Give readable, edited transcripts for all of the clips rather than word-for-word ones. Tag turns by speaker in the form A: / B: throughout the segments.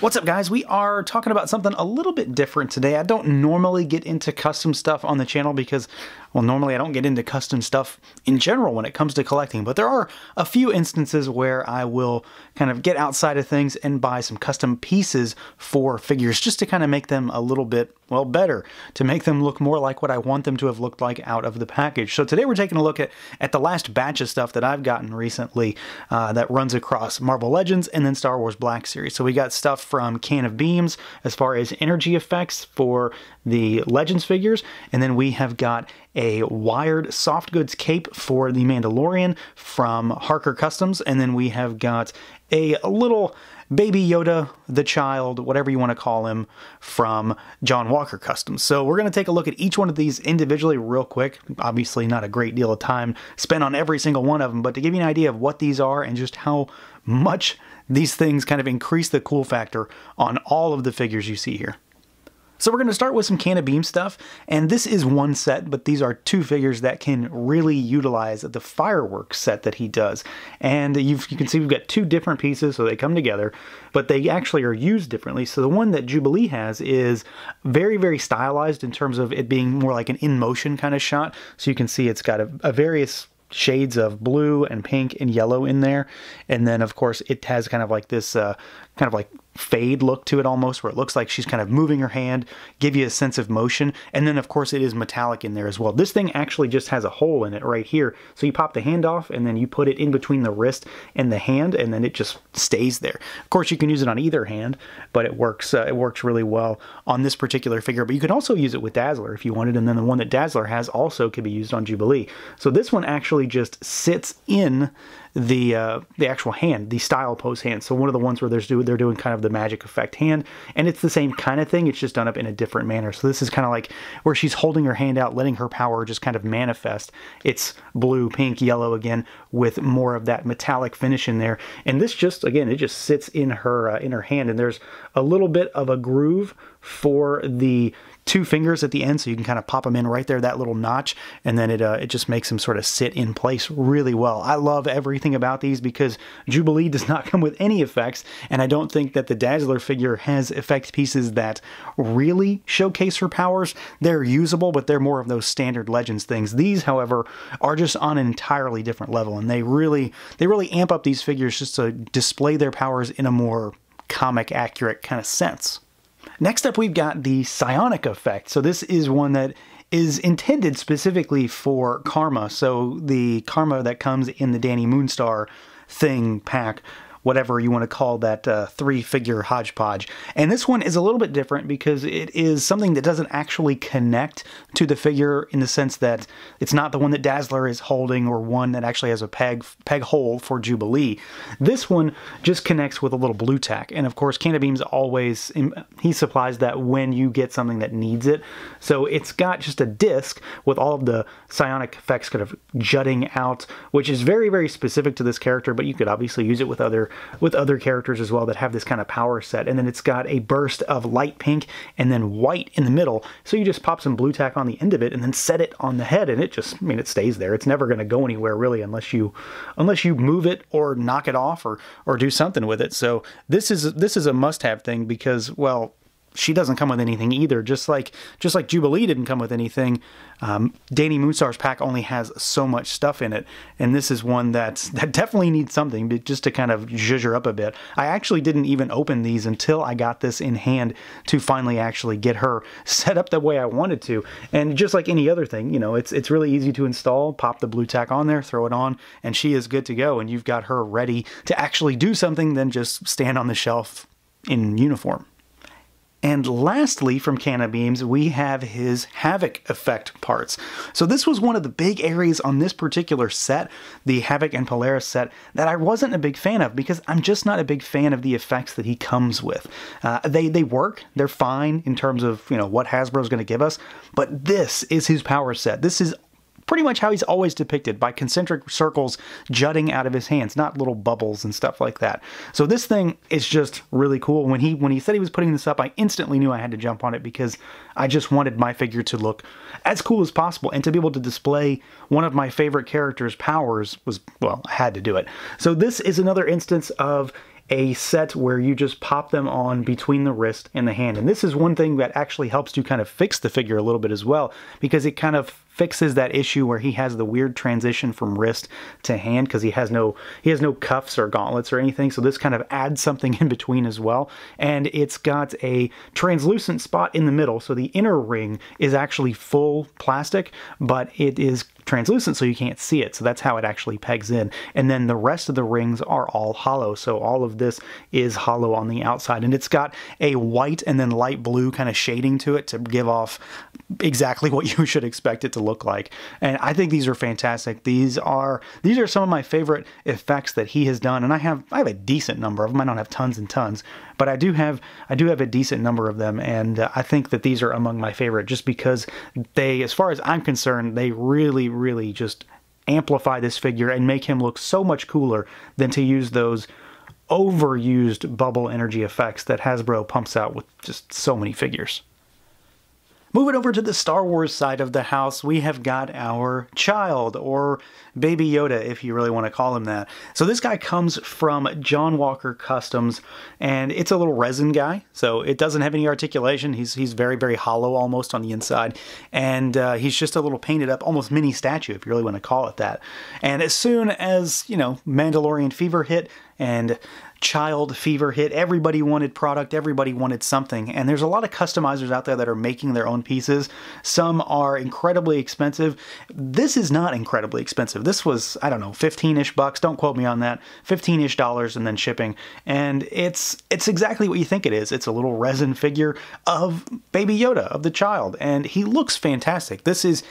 A: What's up, guys? We are talking about something a little bit different today. I don't normally get into custom stuff on the channel because, well, normally I don't get into custom stuff in general when it comes to collecting, but there are a few instances where I will kind of get outside of things and buy some custom pieces for figures just to kind of make them a little bit, well, better, to make them look more like what I want them to have looked like out of the package. So today we're taking a look at the last batch of stuff that I've gotten recently that runs across Marvel Legends and then Star Wars Black Series. So we got stuff from Can of Beams as far as energy effects for the Legends figures, and then we have got a wired soft goods cape for the Mandalorian from Harker Customs, and then we have got a little Baby Yoda, the child, whatever you want to call him, from John Walker Customs. So we're going to take a look at each one of these individually real quick. Obviously not a great deal of time spent on every single one of them, but to give you an idea of what these are and just how much these things kind of increase the cool factor on all of the figures you see here. So we're going to start with some Can of Beam stuff, and this is one set, but these are two figures that can really utilize the fireworks set that he does. And you can see we've got two different pieces, so they come together, but they actually are used differently. So the one that Jubilee has is very, very stylized in terms of it being more like an in-motion kind of shot. So you can see it's got a various shades of blue and pink and yellow in there, and then of course it has kind of like this kind of like fade look to it almost, where it looks like she's kind of moving her hand, give you a sense of motion, and then of course it is metallic in there as well. This thing actually just has a hole in it right here, so you pop the hand off and then you put it in between the wrist and the hand, and then it just stays there. Of course you can use it on either hand, but it works really well on this particular figure, but you can also use it with Dazzler if you wanted, and then the one that Dazzler has also could be used on Jubilee. So this one actually just sits in the actual hand, the style pose hand. So one of the ones where they're doing kind of the magic effect hand, and it's the same kind of thing, it's just done up in a different manner. So this is kind of like where she's holding her hand out, letting her power just kind of manifest. It's blue, pink, yellow again, with more of that metallic finish in there. And this just, again, it just sits in her hand, and there's a little bit of a groove for the two fingers at the end, so you can kind of pop them in right there, that little notch, and then it just makes them sort of sit in place really well. I love everything about these because Jubilee does not come with any effects, and I don't think that the Dazzler figure has effect pieces that really showcase her powers. They're usable, but they're more of those standard Legends things. These, however, are just on an entirely different level, and they really amp up these figures just to display their powers in a more comic accurate kind of sense. Next up, we've got the Psionic effect. So this is one that is intended specifically for Karma. So the Karma that comes in the Dani Moonstar thing pack, whatever you want to call that three-figure hodgepodge. And this one is a little bit different because it is something that doesn't actually connect to the figure in the sense that it's not the one that Dazzler is holding or one that actually has a peg hole for Jubilee. This one just connects with a little blue tack. And of course, Can of Beams always, he supplies that when you get something that needs it. So it's got just a disc with all of the psionic effects kind of jutting out, which is very, very specific to this character, but you could obviously use it with other characters as well that have this kind of power set. And then it's got a burst of light pink and then white in the middle. So you just pop some blue tack on the end of it and then set it on the head, and it just, I mean, it stays there. It's never going to go anywhere really unless you move it or knock it off or do something with it. So this is a must-have thing because, well, she doesn't come with anything either. Just like Jubilee didn't come with anything, Dani Moonstar's pack only has so much stuff in it, and this is one that definitely needs something, but just to kind of zhuzh her up a bit. I actually didn't even open these until I got this in hand to finally actually get her set up the way I wanted to. And just like any other thing, you know, it's really easy to install. Pop the blue tack on there, throw it on, and she is good to go, and you've got her ready to actually do something than just stand on the shelf in uniform. And lastly, from Can of Beams, we have his Havoc effect parts. So this was one of the big areas on this particular set, the Havoc and Polaris set, that I wasn't a big fan of because I'm just not a big fan of the effects that he comes with. They work, they're fine in terms of, you know, what Hasbro's going to give us, but this is his power set. This is pretty much how he's always depicted, by concentric circles jutting out of his hands, not little bubbles and stuff like that. So this thing is just really cool. When he said he was putting this up, I instantly knew I had to jump on it because I just wanted my figure to look as cool as possible, and to be able to display one of my favorite characters' powers was, well, I had to do it. So this is another instance of a set where you just pop them on between the wrist and the hand. And this is one thing that actually helps to kind of fix the figure a little bit as well, because it kind of fixes that issue where he has the weird transition from wrist to hand because he has no cuffs or gauntlets or anything. So this kind of adds something in between as well. And it's got a translucent spot in the middle. So the inner ring is actually full plastic, but it is translucent so you can't see it. So that's how it actually pegs in. And then the rest of the rings are all hollow. So all of this is hollow on the outside. And it's got a white and then light blue kind of shading to it to give off exactly what you should expect it to look like. And I think these are fantastic. These are some of my favorite effects that he has done. And I have a decent number of them. I don't have tons and tons, but I do have a decent number of them. And I think that these are among my favorite just because they, as far as I'm concerned, they really just amplify this figure and make him look so much cooler than to use those overused bubble energy effects that Hasbro pumps out with just so many figures. Moving over to the Star Wars side of the house, we have got our child, or Baby Yoda, if you really want to call him that. So this guy comes from John Walker Customs, and it's a little resin guy, so it doesn't have any articulation. He's very hollow almost on the inside, and he's just a little painted up, almost mini statue, if you really want to call it that. And as soon as, Mandalorian fever hit, and child fever hit, everybody wanted product, everybody wanted something, and there's a lot of customizers out there that are making their own pieces. Some are incredibly expensive. This is not incredibly expensive. This was, I don't know, 15-ish bucks, don't quote me on that, 15-ish dollars and then shipping, and it's exactly what you think it is. It's a little resin figure of Baby Yoda, of the child, and he looks fantastic. This is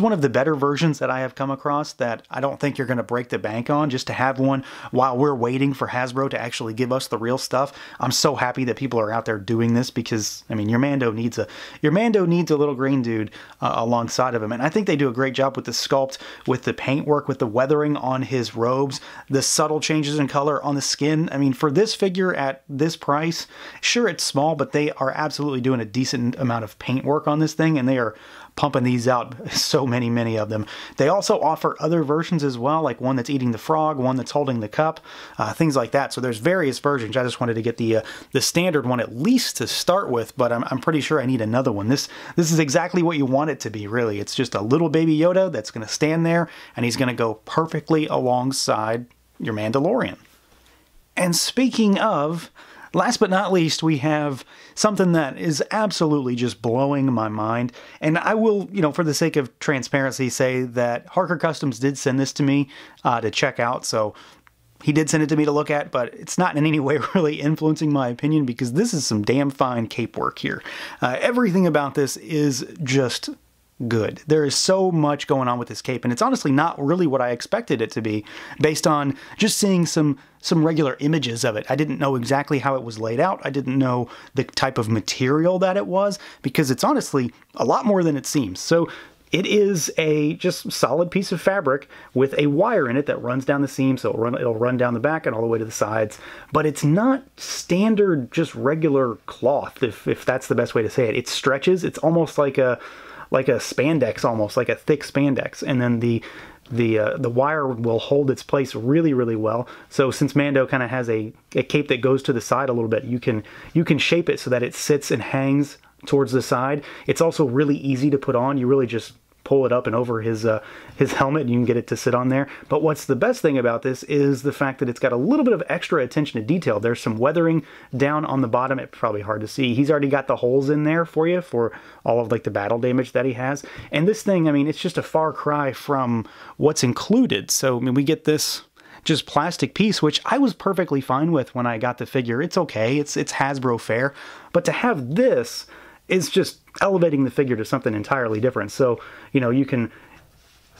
A: one of the better versions that I have come across that I don't think you're going to break the bank on, just to have one while we're waiting for Hasbro to actually give us the real stuff. I'm so happy that people are out there doing this because, I mean, your Mando needs a little green dude alongside of him. And I think they do a great job with the sculpt, with the paintwork, with the weathering on his robes, the subtle changes in color on the skin. I mean, for this figure at this price, sure, it's small, but they are absolutely doing a decent amount of paintwork on this thing, and they are pumping these out, so many of them. They also offer other versions as well, like one that's eating the frog, one that's holding the cup, things like that. So there's various versions. I just wanted to get the standard one at least to start with, but I'm pretty sure I need another one. This is exactly what you want it to be, really. It's just a little Baby Yoda that's going to stand there, and he's going to go perfectly alongside your Mandalorian. And speaking of, last but not least, we have something that is absolutely just blowing my mind. And I will, for the sake of transparency, say that Harker Customs did send this to me to check out. So he did send it to me to look at, but it's not in any way really influencing my opinion because this is some damn fine cape work here. Everything about this is just good. There is so much going on with this cape, and it's honestly not really what I expected it to be based on just seeing some regular images of it. I didn't know exactly how it was laid out. I didn't know the type of material that it was, because it's honestly a lot more than it seems. So it is a just solid piece of fabric with a wire in it that runs down the seam, so it'll run down the back and all the way to the sides. But it's not standard, just regular cloth, if that's the best way to say it. It stretches. It's almost like a spandex, almost like a thick spandex, and then the wire will hold its place really well. So since Mando kind of has a cape that goes to the side a little bit, you can shape it so that it sits and hangs towards the side. It's also really easy to put on. You really just pull it up and over his helmet, and you can get it to sit on there. But what's the best thing about this is the fact that it's got a little bit of extra attention to detail. There's some weathering down on the bottom. It's probably hard to see. He's already got the holes in there for you for all of like the battle damage that he has. And this thing, I mean, it's just a far cry from what's included. So I mean, we get this just plastic piece, which I was perfectly fine with when I got the figure. It's okay. It's Hasbro fare. But to have this is just elevating the figure to something entirely different. So, you can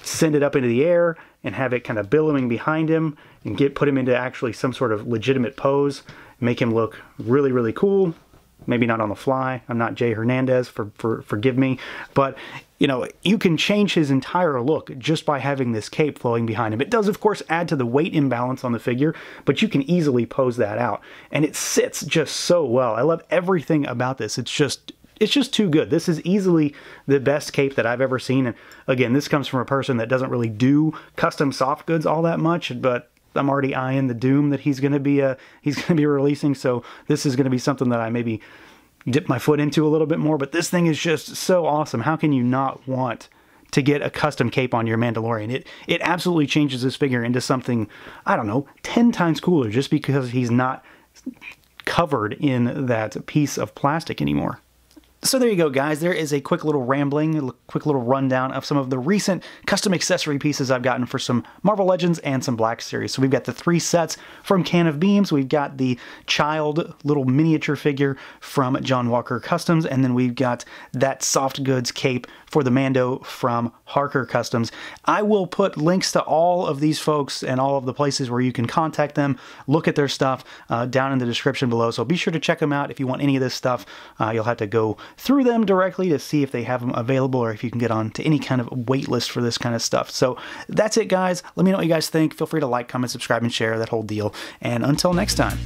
A: send it up into the air and have it kind of billowing behind him and put him into actually some sort of legitimate pose, make him look really cool. Maybe not on the fly. I'm not Jay Hernandez, forgive me. But, you can change his entire look just by having this cape flowing behind him. It does, of course, add to the weight imbalance on the figure, but you can easily pose that out. And it sits just so well. I love everything about this. It's just too good. This is easily the best cape that I've ever seen. And again, this comes from a person that doesn't really do custom soft goods all that much, but I'm already eyeing the Doom that he's going to be releasing. So this is going to be something that I maybe dip my foot into a little bit more. But this thing is just so awesome. How can you not want to get a custom cape on your Mandalorian? It absolutely changes this figure into something, I don't know, 10 times cooler just because he's not covered in that piece of plastic anymore. So there you go, guys. There is a quick little rambling, quick little rundown of some of the recent custom accessory pieces I've gotten for some Marvel Legends and some Black Series. So we've got the 3 sets from Can of Beams, we've got the child little miniature figure from John Walker Customs, and then we've got that soft goods cape for the Mando from Harker Customs. I will put links to all of these folks and all of the places where you can contact them, look at their stuff down in the description below. So be sure to check them out if you want any of this stuff. You'll have to go through them directly to see if they have them available or if you can get on to any kind of wait list for this kind of stuff. So that's it, guys. Let me know what you guys think. Feel free to like, comment, subscribe, and share, that whole deal. And until next time.